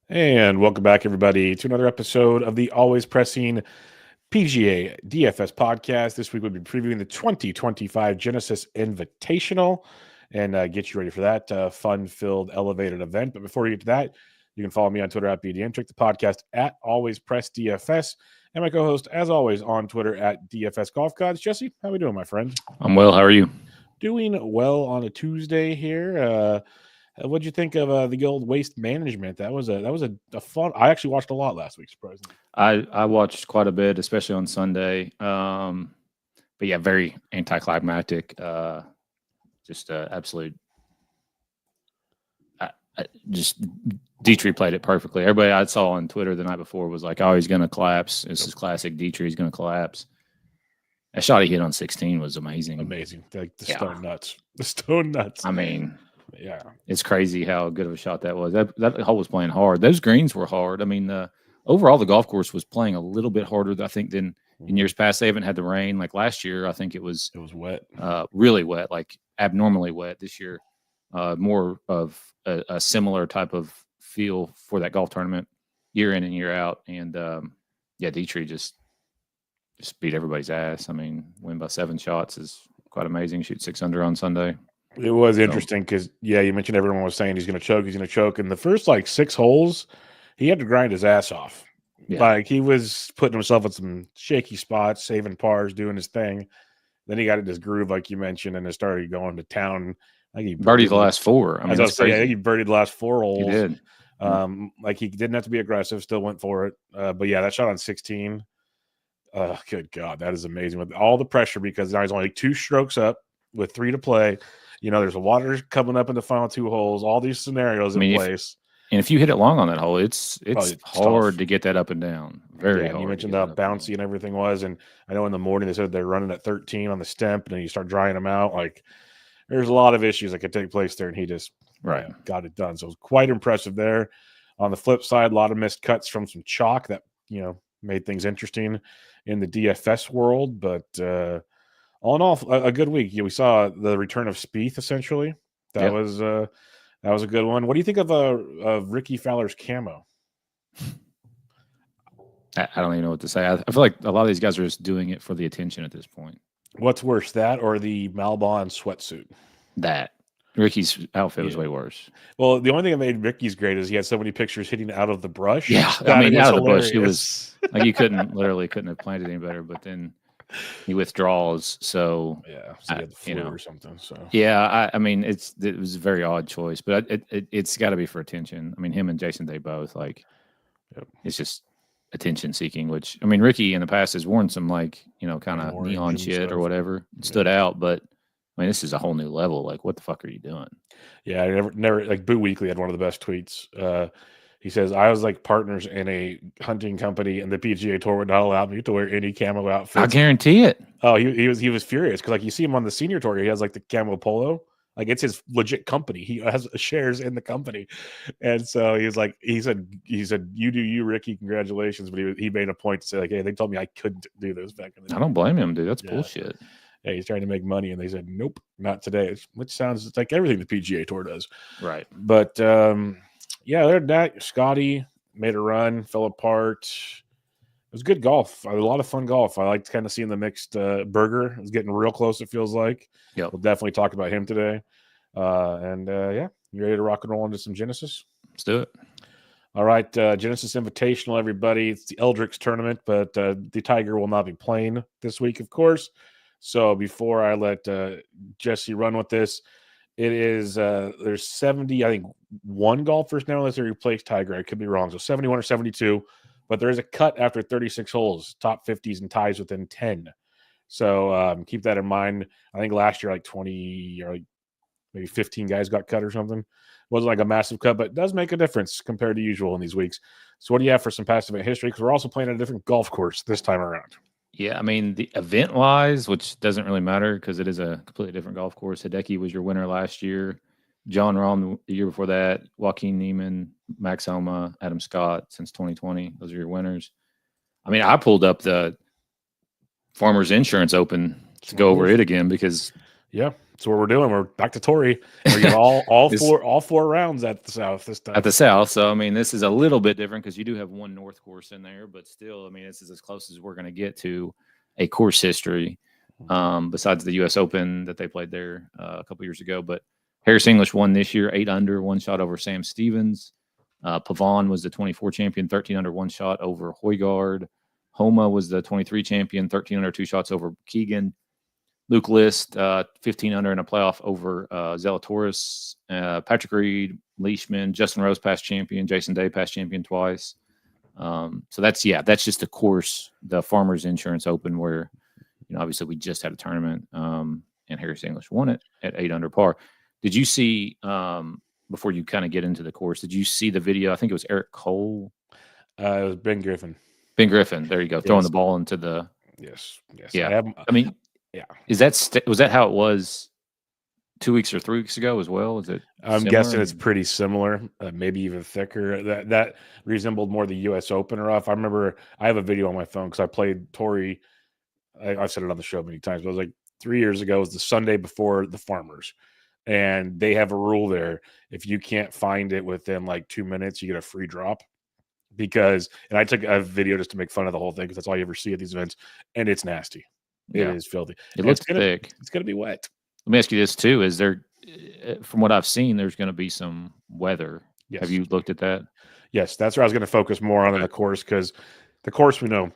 And welcome back, everybody, to another episode of the Always Pressing PGA DFS podcast. This week we'll be previewing the 2025 Genesis Invitational and get you ready for that fun-filled, elevated event. But before we get to that, you can follow me on Twitter at BDM, the podcast at Always Press DFS, and my co-host, as always, on Twitter at DFS Golf Gods. Jesse, how we doing, my friend? I'm well. How are you? Doing well on a Tuesday here. What'd you think of the old Waste Management? That was a fun. I actually watched a lot last week, surprisingly. I watched quite a bit, especially on Sunday. But yeah, very anticlimactic. Just absolute. Just Dietrich played it perfectly. Everybody I saw on Twitter the night before was like, "Oh, he's going to collapse. This is classic Dietrich. He's going to collapse." That shot he hit on 16 was amazing. Amazing, like the stone nuts. The stone nuts. I mean, yeah, it's crazy how good of a shot that was. That hole was playing hard. Those greens were hard. I mean, overall the golf course was playing a little bit harder, I think, than in years past. They haven't had the rain like last year. I think it was wet, really wet, like abnormally wet. This year, more of a similar type of feel for that golf tournament year in and year out. And yeah, Dietrich just beat everybody's ass. I mean, win by 7 shots is quite amazing. Shoot 6 under on Sunday. It was interesting because, yeah, you mentioned everyone was saying he's going to choke. And the first, 6 holes, he had to grind his ass off. Yeah. Like, he was putting himself in some shaky spots, saving pars, doing his thing. Then he got in his groove, like you mentioned, and it started going to town. Like he birdied the last 4. I mean, I think he birdied the last 4 holes. He did. Like, he didn't have to be aggressive, still went for it. But, yeah, that shot on 16, good God, that is amazing. With all the pressure, because now he's only 2 strokes up with 3 to play. You know, there's a water coming up in the final 2 holes, all these scenarios in place. If you hit it long on that hole, it's hard tough to get that up and down. Very hard. You mentioned how bouncy and everything was. And I know in the morning they said they're running at 13 on the stemp, and then you start drying them out. Like, there's a lot of issues that could take place there, and he just got it done. So it was quite impressive there. On the flip side, a lot of missed cuts from some chalk that, made things interesting in the DFS world. But all in all, a good week. We saw the return of Spieth, essentially. That was a good one. What do you think of Ricky Fowler's camo? I don't even know what to say. I feel like a lot of these guys are just doing it for the attention at this point. What's worse, that or the Malbon sweatsuit? That. Ricky's outfit was way worse. Well, the only thing that made Ricky's great is he had so many pictures hitting out of the brush. Yeah, I mean, out of the bush. It was like you couldn't have planted any better. But then he withdraws, so he had the flu or something. So I mean, it was a very odd choice, but it's got to be for attention. I mean, him and Jason Day both it's just attention seeking. Which I mean, Ricky in the past has worn some kind of neon shit or whatever, stood out, but. I mean, this is a whole new level. Like, what the fuck are you doing? Yeah, I never like Boo Weekly had one of the best tweets. He says, I was like partners in a hunting company, and the PGA Tour would not allow me to wear any camo outfits. I guarantee it. Oh, he was furious because you see him on the senior tour, he has the camo polo. Like, it's his legit company. He has shares in the company, and so he said, you do you, Ricky. Congratulations, but he made a point to say hey, they told me I couldn't do this back in the day. I don't blame him, dude. That's bullshit. Yeah, he's trying to make money, and they said, nope, not today, which sounds like everything the PGA Tour does. Right. But, that Scotty made a run, fell apart. It was good golf. A lot of fun golf. I liked kind of seeing the mixed Berger. It was getting real close, it feels like. Yep. We'll definitely talk about him today. You ready to rock and roll into some Genesis? Let's do it. All right, Genesis Invitational, everybody. It's the Eldrick's tournament, but the Tiger will not be playing this week, of course. So before I let Jesse run with this, it is there's 70, I think, 1 golfers now unless they replace Tiger. I could be wrong. So 71 or 72, but there is a cut after 36 holes, top 50s and ties within 10. So keep that in mind. I think last year 20 or maybe 15 guys got cut or something. It wasn't a massive cut, but it does make a difference compared to usual in these weeks. So what do you have for some past event history? Because we're also playing at a different golf course this time around. Yeah, I mean, the event-wise, which doesn't really matter because it is a completely different golf course. Hideki was your winner last year. John Rahm the year before that. Joaquin Neiman, Max Homa, Adam Scott since 2020. Those are your winners. I mean, I pulled up the Farmers Insurance Open to go over it again because So what we're doing, we're back to Torrey. We're getting all This- four rounds at the South this time. At the South. So, I mean, this is a little bit different because you do have one North course in there, but still, I mean, this is as close as we're going to get to a course history besides the U.S. Open that they played there a couple years ago. But Harris English won this year, 8 under, 1 shot over Sam Stevens. Pavon was the 24 champion, 13 under, 1 shot over Højgaard. Homa was the 23 champion, 13 under, 2 shots over Keegan. Luke List, 15 under in a playoff over Zalatoris. Patrick Reed, Leishman, Justin Rose, past champion. Jason Day, past champion twice. So that's just the course, the Farmers Insurance Open, where obviously we just had a tournament, and Harris English won it at 8 under par. Did you see before you kind of get into the course? Did you see the video? I think it was Eric Cole. It was Ben Griffin. Ben Griffin. There you go, throwing the ball into the. Yes. Yeah. I mean. Yeah. Was that how it was 2 weeks or 3 weeks ago as well? Is it? I'm guessing it's pretty similar, maybe even thicker. That resembled more the U.S. Open rough. I remember I have a video on my phone because I played Torrey. I've said it on the show many times, but it was like 3 years ago. It was the Sunday before the Farmers, and they have a rule there: if you can't find it within like 2 minutes, you get a free drop. And I took a video just to make fun of the whole thing because that's all you ever see at these events, and it's nasty. It is filthy. It looks thick. It's going to be wet. Let me ask you this too: is there, from what I've seen, there's going to be some weather? Yes. Have you looked at that? Yes, that's where I was going to focus more on in the course, because the course, we know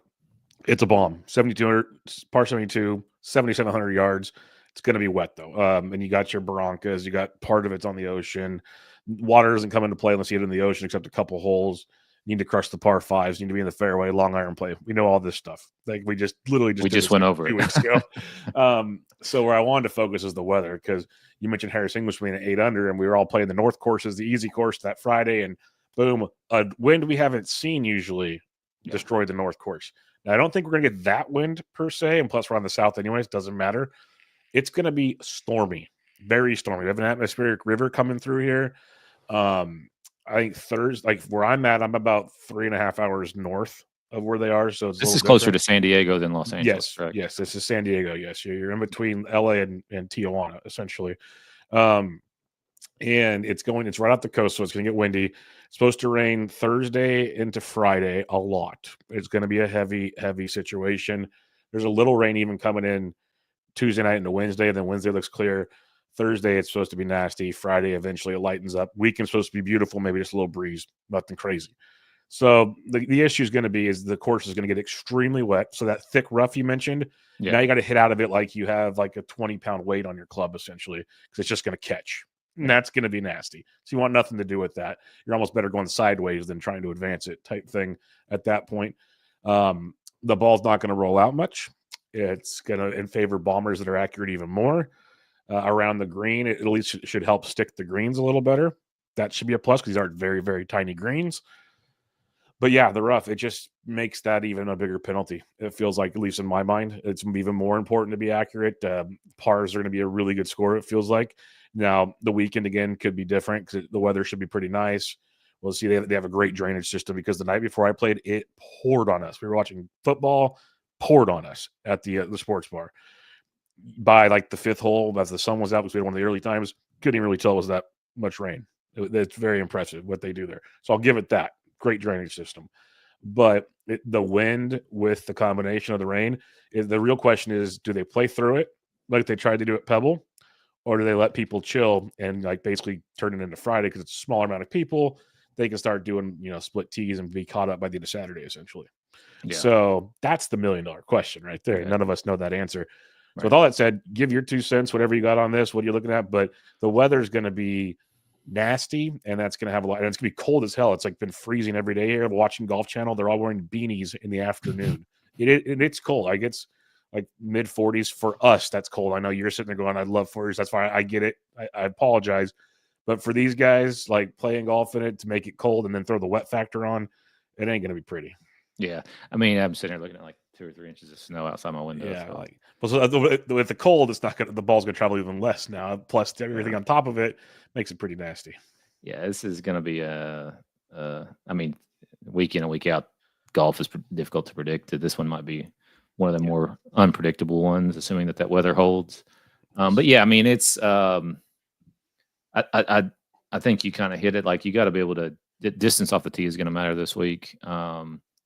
it's a bomb. 7,200 par 72, 7,700 yards. It's going to be wet though. And you got your Barrancas. You got part of it's on the ocean. Water doesn't come into play unless you get in the ocean, except a couple holes. You need to crush the par fives. You need to be in the fairway, long iron play. We know all this stuff. Like we just went over it 2 weeks ago. So where I wanted to focus is the weather, because you mentioned Harris English being at 8 under, and we were all playing the North courses, the easy course that Friday, and boom, a wind we haven't seen usually destroyed the North course. Now I don't think we're gonna get that wind per se, and plus we're on the South anyways. Doesn't matter. It's gonna be stormy, very stormy. We have an atmospheric river coming through here. I think Thursday, like where I'm at, I'm about 3.5 hours north of where they are. So this is closer to San Diego than Los Angeles. Yes, correct? Yes, this is San Diego. Yes, you're in between LA and Tijuana, essentially. And it's right off the coast, so it's going to get windy. It's supposed to rain Thursday into Friday a lot. It's going to be a heavy, heavy situation. There's a little rain even coming in Tuesday night into Wednesday, and then Wednesday looks clear. Thursday, it's supposed to be nasty. Friday, eventually it lightens up. Weekend's supposed to be beautiful, maybe just a little breeze, nothing crazy. So the issue is going to be is the course is going to get extremely wet. So that thick rough you mentioned, now you got to hit out of it like you have like a 20-pound weight on your club, essentially, because it's just going to catch. And that's going to be nasty. So you want nothing to do with that. You're almost better going sideways than trying to advance it type thing at that point. The ball's not going to roll out much. It's going to favor bombers that are accurate even more. Around the green, it at least should help stick the greens a little better. That should be a plus because these are very, very tiny greens. But yeah, the rough, it just makes that even a bigger penalty. It feels like, at least in my mind, it's even more important to be accurate. Pars are going to be a really good score, it feels like. Now, the weekend, again, could be different because the weather should be pretty nice. We'll see. They have a great drainage system because the night before I played, it poured on us. We were watching football, poured on us at the sports bar. By like the fifth hole, as the sun was out, because we had one of the early times, couldn't even really tell it was that much rain. It's very impressive what they do there. So I'll give it that. Great drainage system. But the wind with the combination of the rain, the real question is, do they play through it like they tried to do at Pebble? Or do they let people chill and like basically turn it into Friday because it's a smaller amount of people? They can start doing, split tees and be caught up by the end of Saturday, essentially. Yeah. So that's the $1 million question right there. Yeah. None of us know that answer. So with all that said, give your 2 cents, whatever you got on this, what are you looking at? But the weather's going to be nasty, and that's going to have a lot. And it's going to be cold as hell. It's like been freezing every day here. Watching Golf Channel, they're all wearing beanies in the afternoon. It's cold. Like it's like mid 40s for us. That's cold. I know you're sitting there going, "I love 40s." That's fine. I get it. I apologize, but for these guys, like playing golf in it to make it cold and then throw the wet factor on, it ain't going to be pretty. Yeah, I mean, I'm sitting here looking at like 2 or 3 inches of snow outside my window. Yeah, so. With the cold, it's not gonna. The ball's gonna travel even less now. Plus everything on top of it makes it pretty nasty. Yeah, this is gonna be I mean, week in and week out, golf is difficult to predict. This one might be one of the more unpredictable ones, assuming that weather holds. But yeah, I mean, it's I think you kind of hit it. Like, you got to be able to distance off the tee is going to matter this week.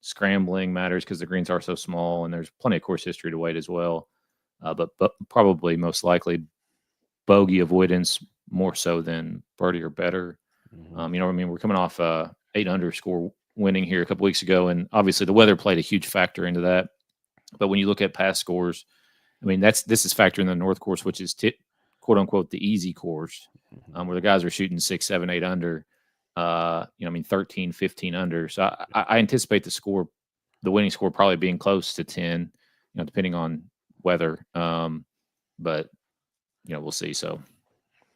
Scrambling matters because the greens are so small, and there's plenty of course history to wait as well. But probably most likely bogey avoidance more so than birdie or better. Mm-hmm. You know what I mean? We're coming off 8 under score winning here a couple weeks ago, and obviously the weather played a huge factor into that. But when you look at past scores, I mean, this is factoring the North Course, which is quote unquote the easy course, where the guys are shooting 6, 7, 8 under. I mean, 13, 15 under. So I anticipate the winning score probably being close to 10, depending on weather. But we'll see. So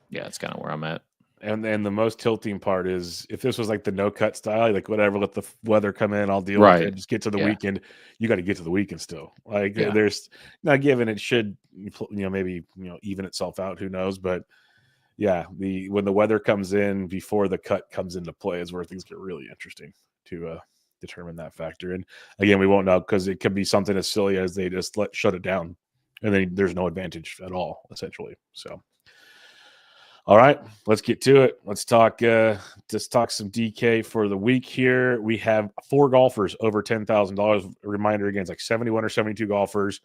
yeah, that's kind of where I'm at. And the most tilting part is if this was like the no cut style, like whatever, let the weather come in, I'll deal with it. Just get to the weekend. You got to get to the weekend still. Like there's not given it should maybe even itself out. Who knows? But yeah, when the weather comes in before the cut comes into play is where things get really interesting to determine that factor. And again, we won't know because it could be something as silly as they just shut it down, and then there's no advantage at all essentially. So. All right, let's get to it. Let's talk some DK for the week here. We have 4 golfers over $10,000. A reminder again, it's like 71 or 72 golfers,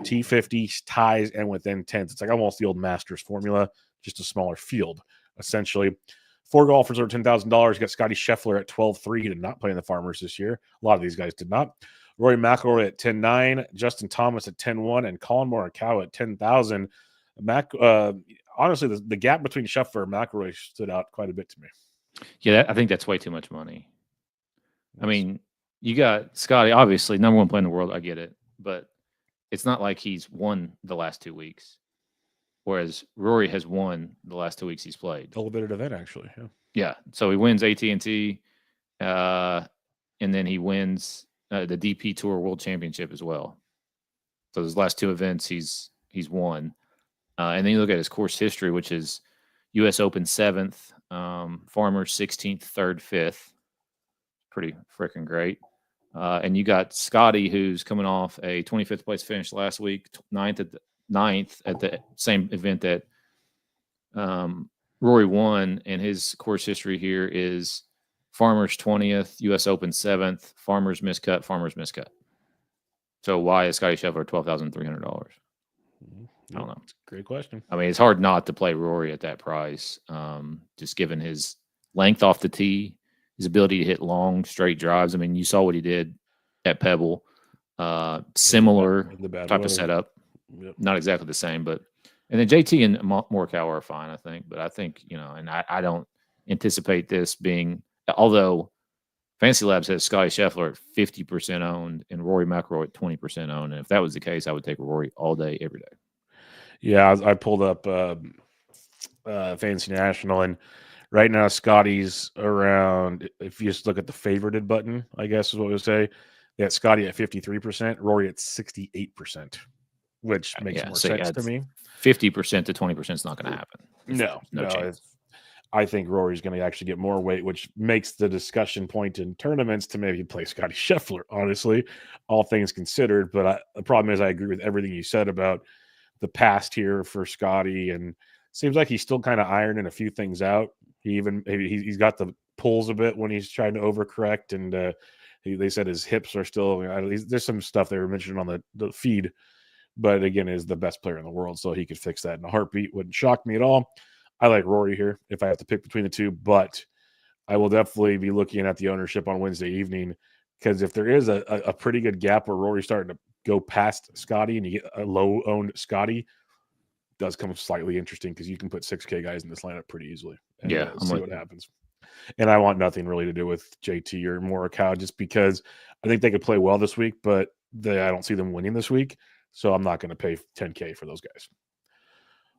T50 ties, and within 10s. It's like almost the old Masters formula, just a smaller field, essentially. 4 golfers over $10,000. You got Scotty Scheffler at 12-3. He did not play in the Farmers this year. A lot of these guys did not. Rory McIlroy at 10-9, Justin Thomas at 10-1, and Colin Morikawa at 10,000. Honestly, the gap between Scheffler and McIlroy stood out quite a bit to me. Yeah, I think that's way too much money. I mean, you got Scotty, obviously, number 1 player in the world. I get it. But it's not like he's won the last 2 weeks, whereas Rory has won the last 2 weeks he's played. Elevated event, actually. Yeah. So he wins AT&T, and then he wins the DP Tour World Championship as well. So those last 2 events he's won. And then you look at his course history, which is U.S. Open 7th, Farmers 16th, 3rd, 5th. Pretty freaking great. And you got Scotty, who's coming off a 25th place finish last week, 9th at the same event that Rory won. And his course history here is Farmers 20th, U.S. Open 7th, Farmers miscut, Farmers miscut. So why is Scotty Scheffler $12,300? I don't know. It's a great question. I mean, it's hard not to play Rory at that price, just given his length off the tee, his ability to hit long, straight drives. I mean, you saw what he did at Pebble. Similar type of setup. Yep. Not exactly the same, but – and then JT and Morikawa are fine, I think. But I think, and I don't anticipate this being – although Fantasy Labs has Scotty Scheffler at 50% owned and Rory McIlroy at 20% owned. And if that was the case, I would take Rory all day, every day. Yeah, I pulled up Fantasy National, and right now Scotty's around, if you just look at the favorited button, I guess is what we would say, they got Scotty at 53%, Rory at 68%, which makes more sense to me. 50% to 20% is not going to happen. No chance. I think Rory's going to actually get more weight, which makes the discussion point in tournaments to maybe play Scotty Scheffler, honestly, all things considered. But the problem is I agree with everything you said about the past here for Scotty, and seems like he's still kind of ironing a few things out. He's got the pulls a bit when he's trying to overcorrect, and they said his hips are still. There's some stuff they were mentioning on the feed, but again, is the best player in the world, so he could fix that in a heartbeat. Wouldn't shock me at all. I like Rory here if I have to pick between the two, but I will definitely be looking at the ownership on Wednesday evening, because if there is a pretty good gap where Rory's starting to go past Scotty and you get a low-owned Scotty, it does come slightly interesting because you can put 6K guys in this lineup pretty easily. And see what happens. And I want nothing really to do with JT or Morikawa, just because I think they could play well this week, but I don't see them winning this week, so I'm not going to pay 10K for those guys.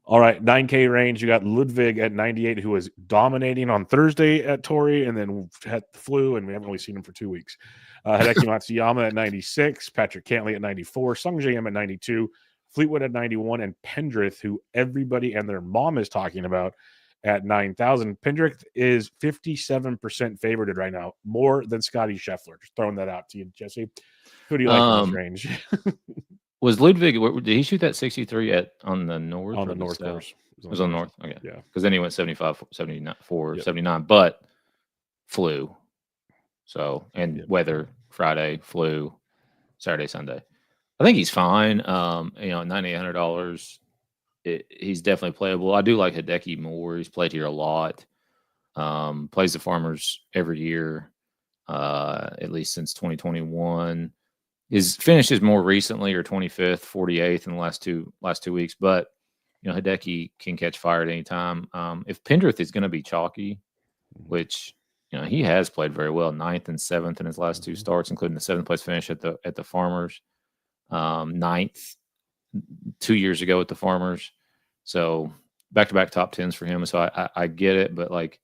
All right, 9K range, you got Ludwig at 98, who was dominating on Thursday at Torrey and then had the flu, and we haven't really seen him for 2 weeks. Hideki Matsuyama at 96, Patrick Cantley at 94, Sung J M at 92, Fleetwood at 91, and Pendrith, who everybody and their mom is talking about, at 9,000. Pendrith is 57% favorited right now, more than Scotty Scheffler. Just throwing that out to you, Jesse. Who do you like in this range? Was Ludwig? Did he shoot that 63 on the north on or the north south? course. It was on the north. Okay. Yeah. Because then he went 75, 79, Yep. 79, but flew. So, and Yep. weather Friday, flew Saturday, Sunday. I think he's fine. $9,800. He's definitely playable. I do like Hideki more. He's played here a lot. Plays the Farmers every year, at least since 2021. His finishes more recently are 25th, 48th in the last two weeks. But Hideki can catch fire at any time. If Pendrith is going to be chalky, which he has played very well, 9th and 7th in his last two starts, including the 7th place finish at the Farmers, 9th 2 years ago at the Farmers. So back-to-back top 10s for him. So I get it, but like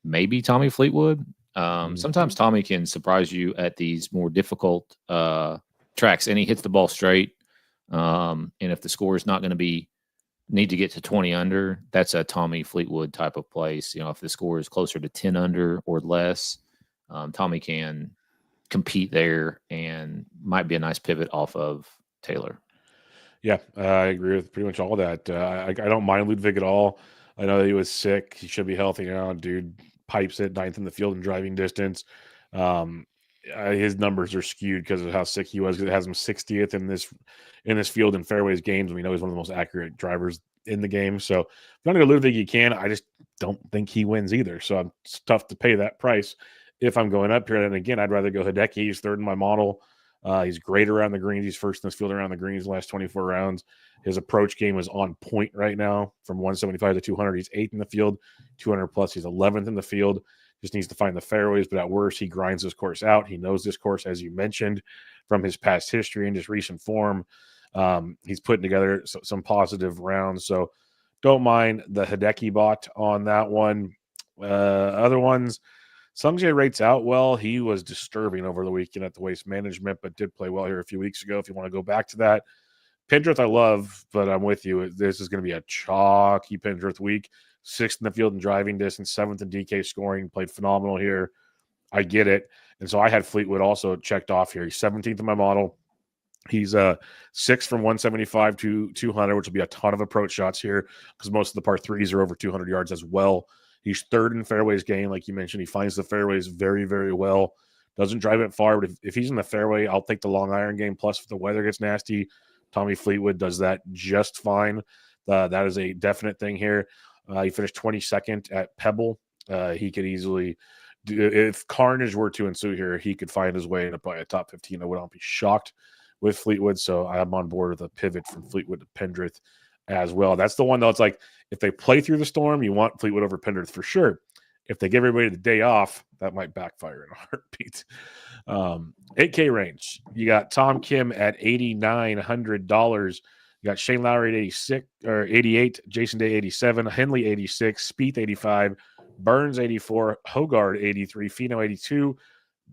maybe Tommy Fleetwood. Sometimes Tommy can surprise you at these more difficult tracks, and he hits the ball straight. And if the score is not going to need to get to 20 under, that's a Tommy Fleetwood type of place. If the score is closer to 10 under or less, Tommy can compete there and might be a nice pivot off of Taylor. Yeah, I agree with pretty much all that. I don't mind Ludwig at all. I know that he was sick. He should be healthy now. Dude pipes it 9th in the field in driving distance. His numbers are skewed because of how sick he was. Because it has him 60th in this field in fairways games. We know he's one of the most accurate drivers in the game. So if you want to go Ludwig, you can. I just don't think he wins either. So it's tough to pay that price if I'm going up here. And again, I'd rather go Hideki. He's third in my model. He's great around the greens. He's first in this field around the greens the last 24 rounds. His approach game is on point right now from 175 to 200. He's 8th in the field, 200 plus. He's 11th in the field. Just needs to find the fairways, but at worst, he grinds this course out. He knows this course, as you mentioned, from his past history and his recent form. He's putting together some positive rounds. So don't mind the Hideki bot on that one. Other ones, Sungjae rates out well. He was disturbing over the weekend at the Waste Management, but did play well here a few weeks ago. If you want to go back to that, Pendrith I love, but I'm with you. This is going to be a chalky Pendrith week. 6th in the field in driving distance, 7th in DK scoring. Played phenomenal here. I get it. And so I had Fleetwood also checked off here. He's 17th in my model. He's 6 from 175 to 200, which will be a ton of approach shots here because most of the par threes are over 200 yards as well. He's 3rd in fairways game, like you mentioned. He finds the fairways very, very well. Doesn't drive it far, but if he's in the fairway, I'll take the long iron game. Plus, if the weather gets nasty, Tommy Fleetwood does that just fine. That is a definite thing here. He finished 22nd at Pebble. He could easily do, if carnage were to ensue here, he could find his way into probably a top 15. I would not be shocked with Fleetwood. So I'm on board with a pivot from Fleetwood to Pendrith as well. That's the one, though. It's like if they play through the storm, you want Fleetwood over Pendrith for sure. If they give everybody the day off, that might backfire in a heartbeat. 8K range. You got Tom Kim at $8,900. You got Shane Lowry at 86 or 88, Jason Day 87, Henley 86, Spieth 85, Burns 84, Hogard 83, Fino 82,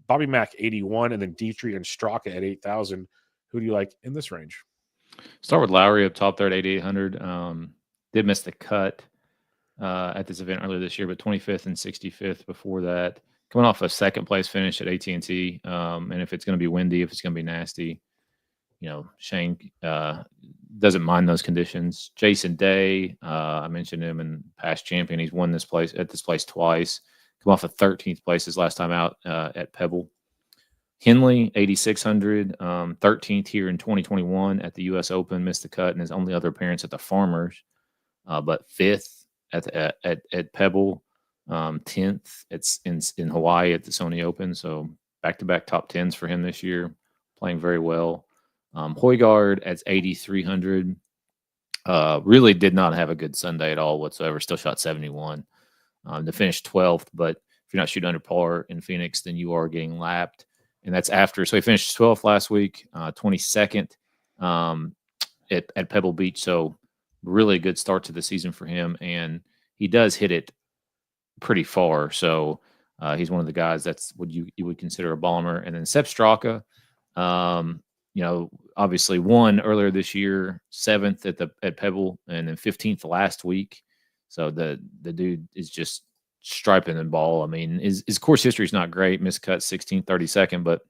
Bobby Mack 81, and then Dietrich and Straka at 8,000. Who do you like in this range? Start with Lowry up top there at 8,800. Did miss the cut at this event earlier this year, but 25th and 65th before that. Coming off a second place finish at AT&T, and if it's going to be windy, if it's going to be nasty, Shane doesn't mind those conditions. Jason Day, I mentioned him in past champion. He's won this place twice. Come off a 13th place his last time out at Pebble. Henley, 8,600, 13th here in 2021 at the U.S. Open, missed the cut in his only other appearance at the Farmers, but 5th at Pebble, 10th in Hawaii at the Sony Open. So back-to-back top 10s for him this year, playing very well. Højgaard at 8,300, really did not have a good Sunday at all whatsoever. Still shot 71 to finish 12th, but if you're not shooting under par in Phoenix, then you are getting lapped. And that's after. So he finished 12th last week, 22nd at Pebble Beach. So really good start to the season for him. And he does hit it pretty far. So he's one of the guys that's what you would consider a bomber. And then Sepp Straka, obviously won earlier this year, 7th at Pebble, and then 15th last week. So the dude is just striping the ball. I mean, his course history is not great. Missed cut 16th, 32nd, but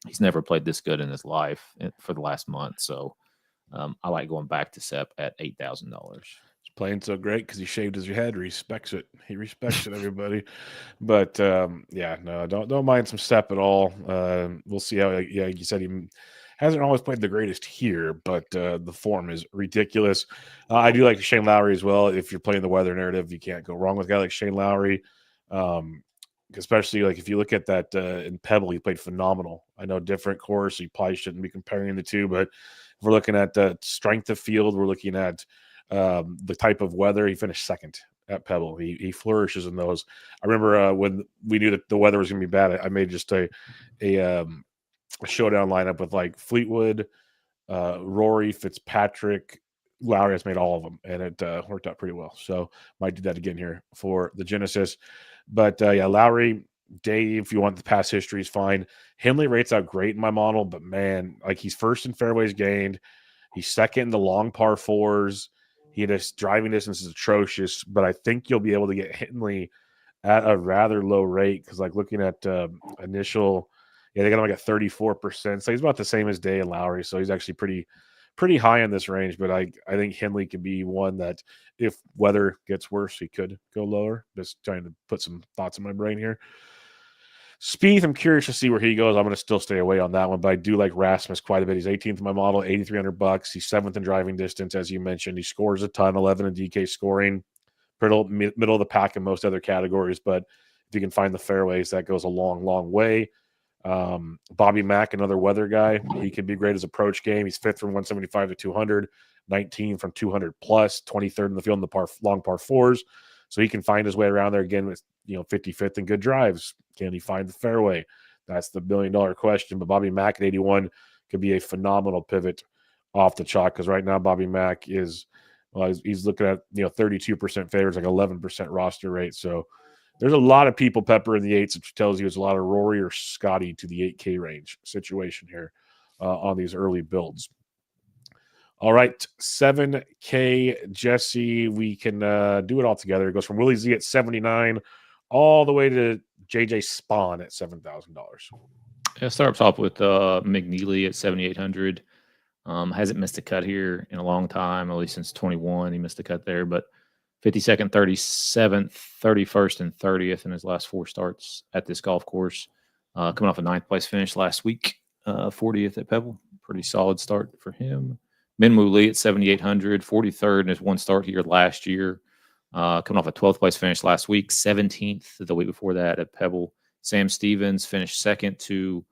He's never played this good in his life for the last month. So I like going back to Sepp at $8,000. He's playing so great because he shaved his head. Respects it. He respects it, everybody. But yeah, no, don't mind some Sepp at all. We'll see how. Yeah, you said he hasn't always played the greatest here, but the form is ridiculous. I do like Shane Lowry as well. If you're playing the weather narrative, you can't go wrong with a guy like Shane Lowry. Especially like if you look at that in Pebble, he played phenomenal. I know different course, you probably shouldn't be comparing the two, but if we're looking at the strength of field, we're looking at the type of weather. He finished second at Pebble. He flourishes in those. I remember when we knew that the weather was going to be bad, I made just a showdown lineup with like Fleetwood, Rory, Fitzpatrick, Lowry. Has made all of them, and it worked out pretty well. So might do that again here for the Genesis. But yeah, Lowry, Dave, if you want the past history, is fine. Hindley rates out great in my model, but man, like he's first in fairways gained. He's second in the long par fours. His driving distance is atrocious, but I think you'll be able to get Hindley at a rather low rate because, like, looking at initial, yeah, they got him like at 34%. So he's about the same as Day and Lowry. So he's actually pretty high in this range. But I think Hindley could be one that, if weather gets worse, he could go lower. Just trying to put some thoughts in my brain here. Spieth, I'm curious to see where he goes. I'm going to still stay away on that one, but I do like Rasmus quite a bit. He's 18th in my model, $8,300. He's 7th in driving distance, as you mentioned. He scores a ton, 11 in DK scoring, middle of the pack in most other categories. But if you can find the fairways, that goes a long, long way. Bobby Mack, another weather guy. He can be great as approach game. He's 5th from 175 to 200, 19 from 200 plus, 23rd in the field in the long par fours. So he can find his way around there again with 55th in good drives. Can he find the fairway? That's the $1 billion question. But Bobby Mack at 81 could be a phenomenal pivot off the chalk because right now Bobby Mack is he's looking at 32% favors, like 11% roster rate. So there's a lot of people pepper in the eights, which tells you it's a lot of Rory or Scotty to the 8K range situation here on these early builds. All right, 7K, Jesse. We can do it all together. It goes from Willie Z at 79 all the way to JJ Spawn at $7,000. Yeah, start up top with McNeely at 7,800. Hasn't missed a cut here in a long time, at least since 21. He missed a cut there, but 52nd, 37th, 31st, and 30th in his last 4 starts at this golf course. Coming off a 9th place finish last week, 40th at Pebble. Pretty solid start for him. Minwoo Lee at 7,800, 43rd in his 1 start here last year. Coming off a 12th place finish last week, 17th the week before that at Pebble. Sam Stevens finished second to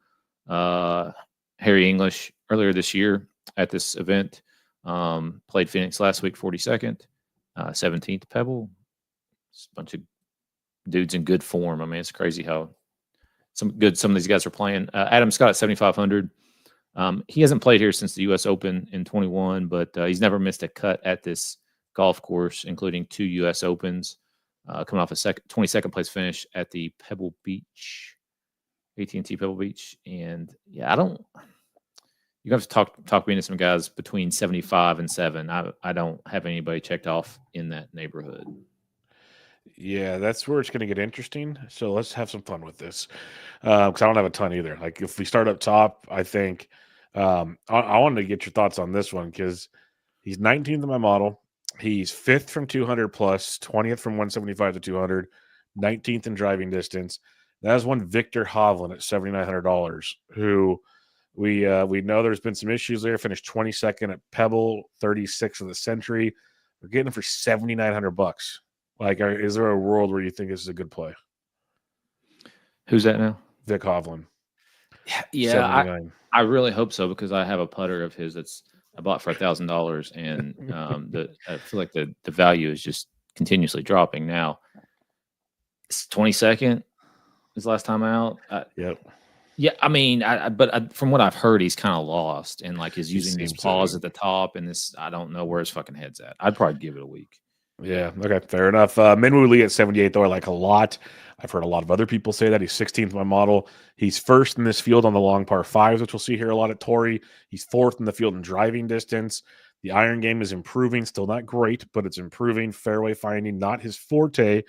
Harry English earlier this year at this event. Played Phoenix last week, 42nd. 17th Pebble. It's a bunch of dudes in good form. I mean, it's crazy how some of these guys are playing. Adam Scott at 7,500. He hasn't played here since the U.S. Open in 21, but he's never missed a cut at this golf course, including 2 U.S. Opens. Coming off a 22nd place finish at the Pebble Beach, AT&T Pebble Beach. And yeah, you have to talk me into some guys between 75 and 7. I don't have anybody checked off in that neighborhood. Yeah, that's where it's going to get interesting. So let's have some fun with this because I don't have a ton either. Like if we start up top, I think I wanted to get your thoughts on this one because he's 19th in my model. He's 5th from 200 plus, 20th from 175 to 200, 19th in driving distance. That is one Victor Hovland at $7,900, who we know there's been some issues there. Finished 22nd at Pebble, 36th of the century. We're getting him for $7,900. Like, is there a world where you think this is a good play? Who's that now? Vic Hovland. Yeah, I really hope so because I have a putter of his that's I bought for $1,000, and I feel like the value is just continuously dropping. Now, it's 22nd his last time out. Yep. Yeah, I mean, but from what I've heard, he's kind of lost and like is using these pause at the top, and this I don't know where his fucking head's at. I'd probably give it a week. Yeah. Okay. Fair enough. Minwoo Lee at 78, though, I like a lot. I've heard a lot of other people say that. He's 16th in my model. He's first in this field on the long par 5s, which we'll see here a lot at Torrey. He's 4th in the field in driving distance. The iron game is improving. Still not great, but it's improving. Fairway finding, not his forte,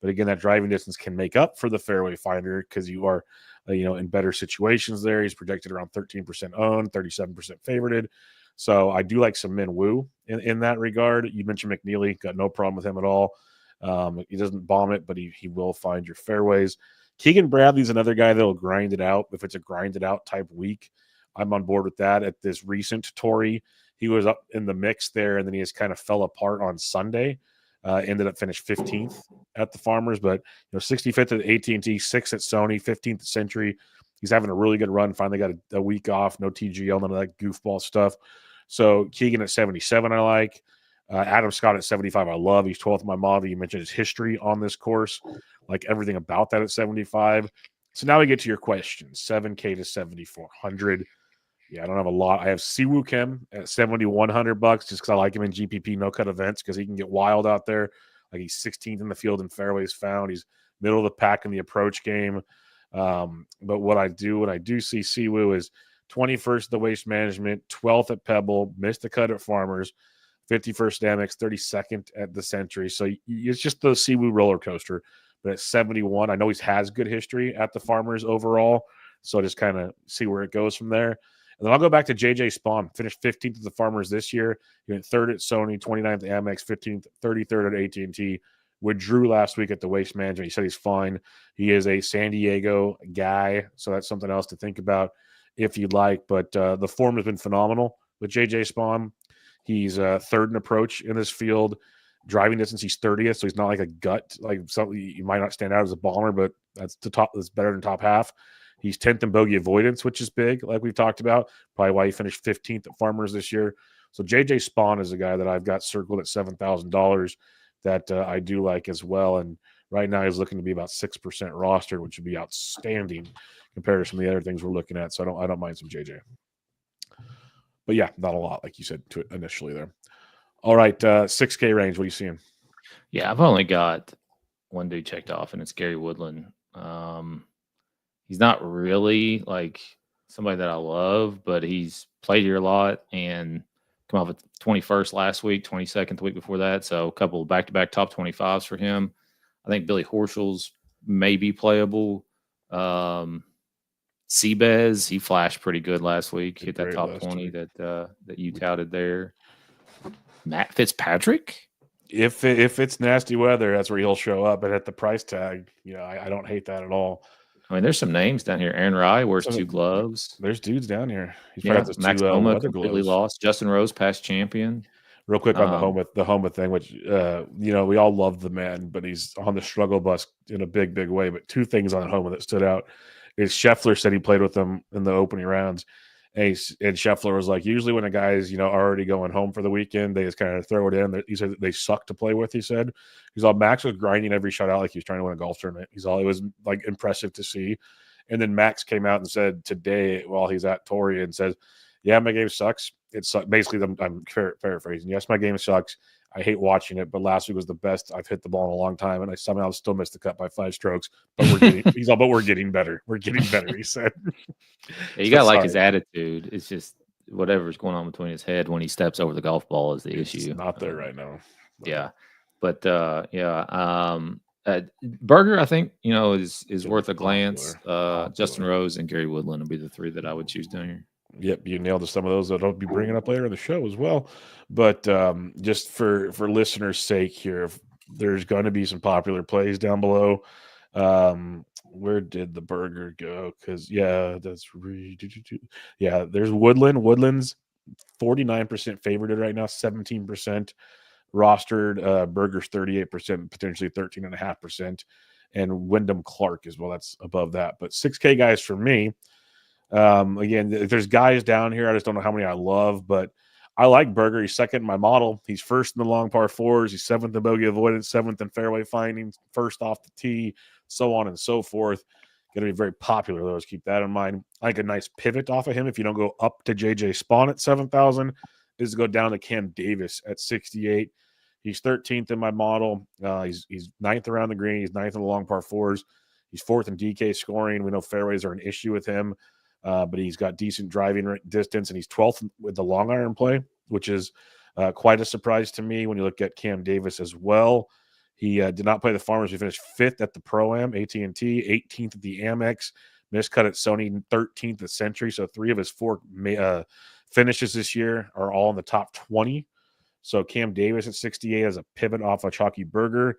But again, that driving distance can make up for the fairway finder because you are, in better situations there. He's projected around 13% owned, 37% favorited. So I do like some Min Woo in that regard. You mentioned McNeely, got no problem with him at all. He doesn't bomb it, but he will find your fairways. Keegan Bradley's another guy that'll grind it out. If it's a grind it out type week, I'm on board with that. At this recent Tory, he was up in the mix there, and then he just kind of fell apart on Sunday. Ended up finished 15th at the Farmers, but 65th at AT&T, 6th at Sony, 15th at Century. He's having a really good run. Finally got a week off, no TGL, none of that goofball stuff. So Keegan at 77, I like. Adam Scott at 75, I love. He's 12th in my model. You mentioned his history on this course, like everything about that at 75. So now we get to your questions. 7K to 7,400. Yeah, I don't have a lot. I have Siwoo Kim at $7,100 just because I like him in GPP no-cut events because he can get wild out there. Like he's 16th in the field in fairways found. He's middle of the pack in the approach game. But what I do see Siwoo is 21st at the Waste Management, 12th at Pebble, missed the cut at Farmers, 51st Amex, 32nd at the Century. So it's just the Siwoo roller coaster. But at 71, I know he has good history at the Farmers overall. So just kind of see where it goes from there. And then I'll go back to JJ Spawn. Finished 15th at the Farmers this year. He went 3rd at Sony, 29th at Amex, 15th, 33rd at AT&T. Withdrew last week at the Waste Management. He said he's fine. He is a San Diego guy, so that's something else to think about if you'd like. But the form has been phenomenal with JJ Spawn. He's 3rd in approach in this field. Driving distance, he's 30th, so he's not like a gut. Like something you might not stand out as a bomber, but that's the top. That's better than top half. He's 10th in bogey avoidance, which is big, like we've talked about. Probably why he finished 15th at Farmers this year. So JJ Spawn is a guy that I've got circled at $7,000 that I do like as well. And right now he's looking to be about 6% rostered, which would be outstanding compared to some of the other things we're looking at. So I don't mind some JJ. But yeah, not a lot, like you said to it initially there. All right, 6K range. What are you seeing? Yeah, I've only got one dude checked off, and it's Gary Woodland. He's not really like somebody that I love, but he's played here a lot and come off at 21st last week, 22nd the week before that. So a couple of back-to-back top 25s for him. I think Billy Horschel's may be playable. Seabez, he flashed pretty good last week. Hit that top 20 that you touted there. Matt Fitzpatrick? If it's nasty weather, that's where he'll show up. But at the price tag, I don't hate that at all. I mean, there's some names down here. Aaron Rye wears 2 gloves. There's dudes down here. He's probably got Max Homa completely lost. Justin Rose, past champion. Real quick on the Homa thing, which we all love the man, but he's on the struggle bus in a big, big way. But 2 things on Homa that stood out is Scheffler said he played with him in the opening rounds. And Scheffler was like, usually when a guy's, already going home for the weekend, they just kind of throw it in. He said they suck to play with, he said. He's all, Max was grinding every shot out like he was trying to win a golf tournament. It was like impressive to see. And then Max came out and said today while he's at Torrey and says, yeah, my game sucks. It sucks. Basically, I'm paraphrasing. Yes, my game sucks. I hate watching it, but last week was the best I've hit the ball in a long time, and I somehow still missed the cut by 5 strokes. But we're getting better. We're getting better, he said. Yeah, you gotta like his attitude. It's just whatever's going on between his head when he steps over the golf ball is the issue. It's not there right now. Yeah. But Berger, I think, is worth a glance. Justin Rose and Gary Woodland would be the 3 that I would choose down here. Yep, you nailed some of those that I'll be bringing up later in the show as well. But just for listeners' sake here, there's going to be some popular plays down below. Where did the Berger go? Because there's Woodland. Woodland's 49% favored right now, 17% rostered. Berger's 38%, potentially 13.5%, and Wyndham Clark as well. That's above that. But 6K guys for me. Again, if there's guys down here, I just don't know how many I love, but I like Berger. He's 2nd in my model. He's 1st in the long par 4s. He's 7th in bogey avoidance, 7th in fairway finding, 1st off the tee, so on and so forth. Going to be very popular, though. Just keep that in mind. I think a nice pivot off of him, if you don't go up to JJ Spawn at 7,000, is to go down to Cam Davis at 68. He's 13th in my model. He's 9th around the green. He's 9th in the long par 4s. He's 4th in DK scoring. We know fairways are an issue with him. But he's got decent driving distance, and he's 12th with the long iron play, which is quite a surprise to me when you look at Cam Davis as well. He did not play the Farmers. He finished 5th at the Pro-Am, AT&T, 18th at the Amex, missed cut at Sony, 13th at Century. So 3 of his 4 finishes this year are all in the top 20. So Cam Davis at 68 as a pivot off of Chalky Burger.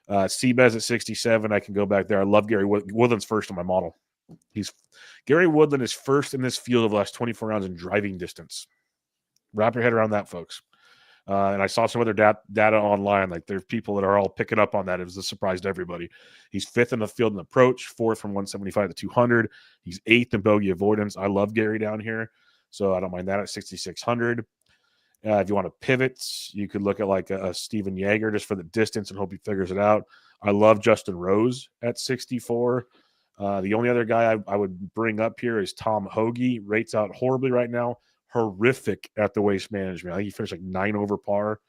Seabez at 67. I can go back there. I love Gary Woodland's first on my model. Gary Woodland is first in this field of the last 24 rounds in driving distance. Wrap your head around that, folks. And I saw some other data online. Like there's people that are all picking up on that. It was a surprise to everybody. He's 5th in the field in approach, 4th from 175 to 200. He's 8th in bogey avoidance. I love Gary down here, so I don't mind that at 6,600. If you want to pivot, you could look at like a Steven Yeager just for the distance and hope he figures it out. I love Justin Rose at 64. The only other guy I would bring up here is Tom Hoagie. Rates out horribly right now. Horrific at the waste management. I think he finished like 9 over par.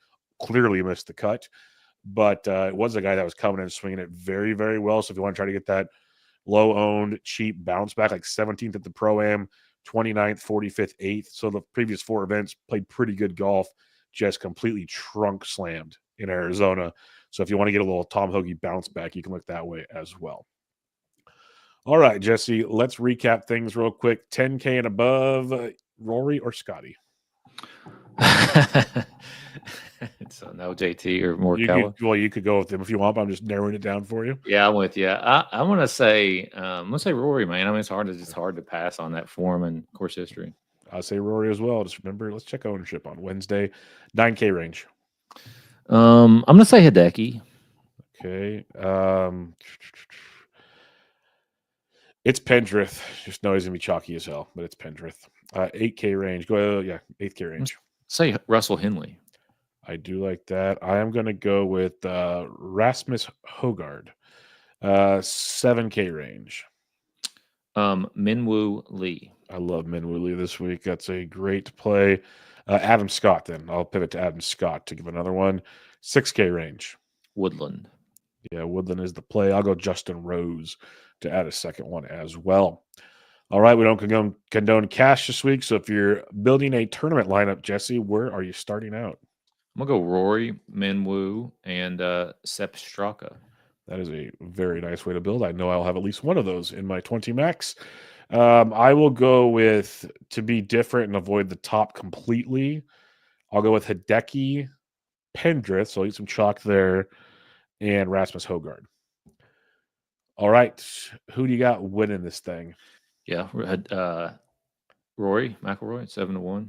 Clearly missed the cut. But it was a guy that was coming and swinging it very, very well. So if you want to try to get that low-owned, cheap bounce back, like 17th at the Pro-Am, 29th, 45th, 8th. So the previous 4 events played pretty good golf, just completely trunk slammed in Arizona. So if you want to get a little Tom Hoagie bounce back, you can look that way as well. All right, Jesse, let's recap things real quick. 10K and above, Rory or Scotty? So no JT or Morikawa. You could go with him if you want, but I'm just narrowing it down for you. Yeah, I'm with you. I'm gonna say Rory, man. I mean, it's hard to pass on that form and course history. I'll say Rory as well. Just remember, let's check ownership on Wednesday. 9K range. I'm gonna say Hideki. Okay. It's Pendrith. Just know he's gonna be chalky as hell, but it's Pendrith. 8K range. Go 8K range. Say Russell Henley. I do like that. I am going to go with Rasmus Højgaard, 7K range. Minwoo Lee. I love Minwoo Lee this week. That's a great play. Adam Scott, then. I'll pivot to Adam Scott to give another one. 6K range. Woodland. Yeah, Woodland is the play. I'll go Justin Rose to add a second one as well. All right, we don't condone cash this week. So if you're building a tournament lineup, Jesse, where are you starting out? I'm going to go Rory, Minwoo, and Sepp Straka. That is a very nice way to build. I know I'll have at least one of those in my 20 max. I will go with, to be different and avoid the top completely, I'll go with Hideki, Pendrith, so I'll eat some chalk there, and Rasmus Højgaard. All right, who do you got winning this thing? Yeah, Rory McIlroy, 7-1.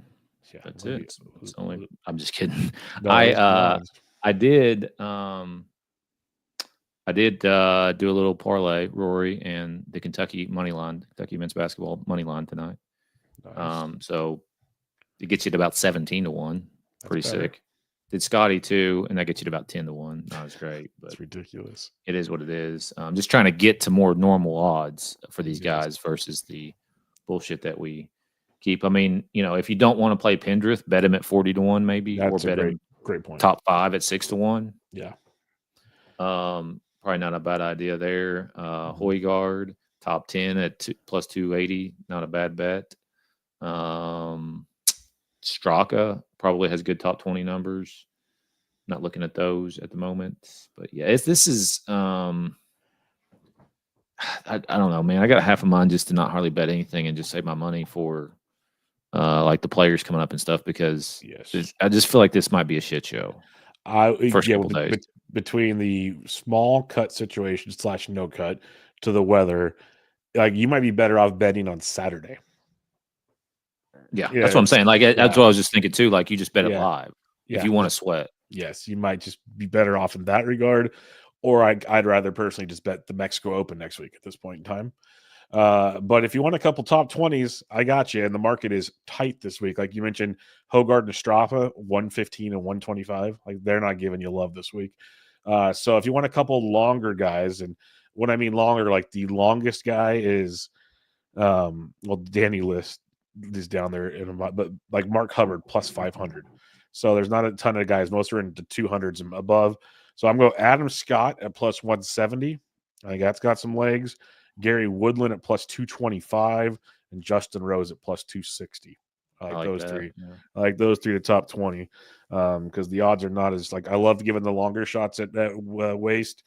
Yeah, that's it. It's only. I'm just kidding. No, I did do a little parlay, Rory and the Kentucky men's basketball money line tonight. Nice. So it gets you to about 17-1. Pretty sick. Did Scotty too, and that gets you to about 10-1. Not as great, but it's ridiculous. It is what it is. Just trying to get to more normal odds for these guys versus the bullshit that we keep. I mean, if you don't want to play Pendrith, bet him at 40-1 maybe, that's or bet him great point. Top 5 at 6-1. Yeah. Probably not a bad idea there. Højgaard, top 10 at plus 280, not a bad bet. Straka probably has good top 20 numbers. Not looking at those at the moment, but yeah, this is. I don't know, man. I got half of mine just to not hardly bet anything and just save my money for like the players coming up and stuff, because I just feel like this might be a shit show. First couple days. Between the small cut situation / no cut to the weather, like you might be better off betting on Saturday. Yeah, that's what I'm saying. Like that's what I was just thinking too. Like you just bet it live if you want to sweat. Yes, you might just be better off in that regard. Or I'd rather personally just bet the Mexico Open next week at this point in time. But if you want a couple top 20s, I got you. And the market is tight this week. Like you mentioned, Højgaard and Straka, 115 and 125. Like they're not giving you love this week. So if you want a couple longer guys, and when I mean longer, like the longest guy is, Danny List is down there, but like Mark Hubbard plus 500. So there's not a ton of guys. Most are in the 200s and above. So I'm going Adam Scott at plus 170. I think that's got some legs. Gary Woodland at plus 225 and Justin Rose at plus 260 I I like those that. three. Yeah. I like those three to top 20 because the odds are not as like I love giving the longer shots at that waist.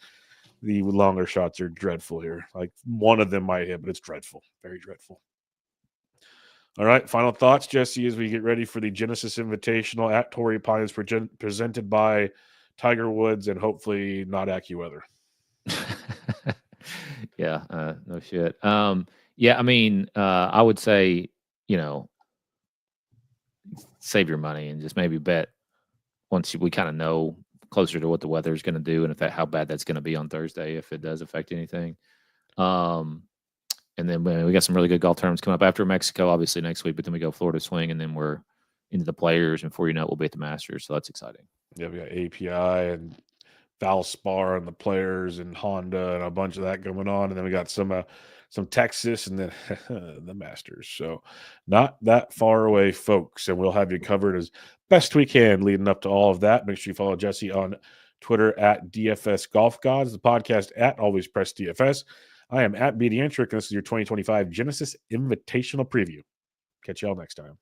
The longer shots are dreadful here. Like one of them might hit, but it's dreadful, very dreadful. All right, final thoughts, Jesse, as we get ready for the Genesis Invitational at Torrey Pines presented by Tiger Woods and hopefully not AccuWeather. Yeah, no shit. Yeah, I mean, I would say, save your money and just maybe bet once we kind of know closer to what the weather is going to do and how bad that's going to be on Thursday, if it does affect anything. And then we got some really good golf tournaments coming up after Mexico, obviously next week, but then we go Florida Swing, and then we're into the Players, and before you know it, we'll be at the Masters. So that's exciting. Yeah, we got API and Valspar and the Players and Honda and a bunch of that going on, and then we got some Texas and then the Masters. So not that far away, folks, and we'll have you covered as best we can leading up to all of that. Make sure you follow Jesse on Twitter at DFS Golf Gods, the podcast at Always Press DFS. I am at BD Antrick, and this is your 2025 Genesis Invitational Preview. Catch y'all next time.